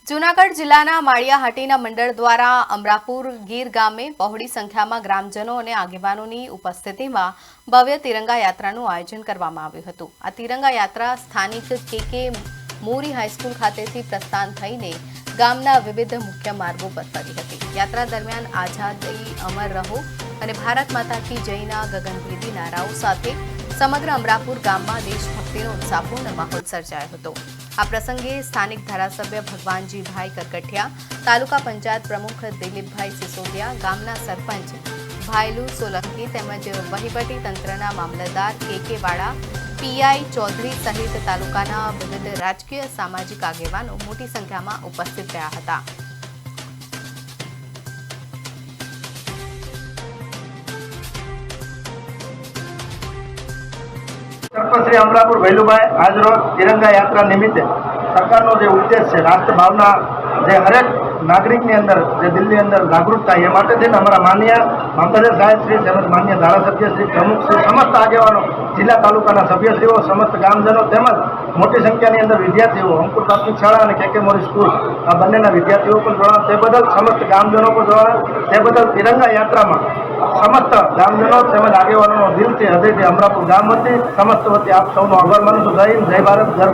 જૂનાગઢ જિલ્લાના માળિયાહાટીના મંડળ દ્વારા અમરાપુર ગીર ગામે બહોળી સંખ્યામાં ગ્રામજનો અને આગેવાનોની ઉપસ્થિતિમાં ભવ્ય તિરંગા યાત્રાનું આયોજન કરવામાં આવ્યું હતું। આ તિરંગા યાત્રા સ્થાનિક કે મોરી હાઈસ્કૂલ ખાતેથી પ્રસ્થાન થઈને ગામના વિવિધ મુખ્ય માર્ગો પર ફરી હતી। યાત્રા દરમિયાન આઝાદી અમર રહો અને ભારત માતા કી જયના ગગનભેદી નારાઓ સાથે સમગ્ર અમરાપુર ગામમાં દેશભક્તિનો ઉત્સાહપૂર્ણ માહોલ સર્જાયો હતો। આ પ્રસંગે સ્થાનિક ધારાસભ્ય ભગવાનજીભાઈ કરકઠિયા, તાલુકા પંચાયત પ્રમુખ દિલીપભાઈ સિસોદિયા, ગામના સરપંચ ભાઈલુ સોલંકી તેમજ વહીવટી તંત્રના મામલતદાર કે વાળા, પીઆઈ ચૌધરી સહિત તાલુકાના વિવિધ રાજકીય સામાજિક આગેવાનો મોટી સંખ્યામાં ઉપસ્થિત રહ્યા હતા। સરપંચ શ્રી અમરાપુર ભૈલુભાઈ આજરોજ તિરંગા યાત્રા નિમિત્તે સરકારનો જે ઉદ્દેશ છે રાષ્ટ્રભાવના જે હરેક નાગરિકની અંદર જે દિલની અંદર જાગૃત થાય એ માટે થઈને અમારા માનનીય મામલતદાર સાહેબ શ્રી તેમજ માનનીય ધારાસભ્ય શ્રી પ્રમુખ શ્રી સમસ્ત આગેવાનો જિલ્લા તાલુકાના સભ્યશ્રીઓ સમસ્ત ગામજનો તેમજ મોટી સંખ્યાની અંદર વિદ્યાર્થીઓ અંકુર પ્રાથમિક શાળા અને કે મોરી સ્કૂલ આ બંનેના વિદ્યાર્થીઓ પણ જોડાયા તે બદલ સમસ્ત ગામજનો પણ જોડાયા તે બદલ તિરંગા યાત્રામાં સમસ્ત ગામજનો તેમજ આગેવાનોનો દિલથી હૃદયથી અમરાપુર ગામ વતી સમસ્ત વતી આપ સૌનો આભાર માનું છું। જય હિન્દ, જય ભારત, જય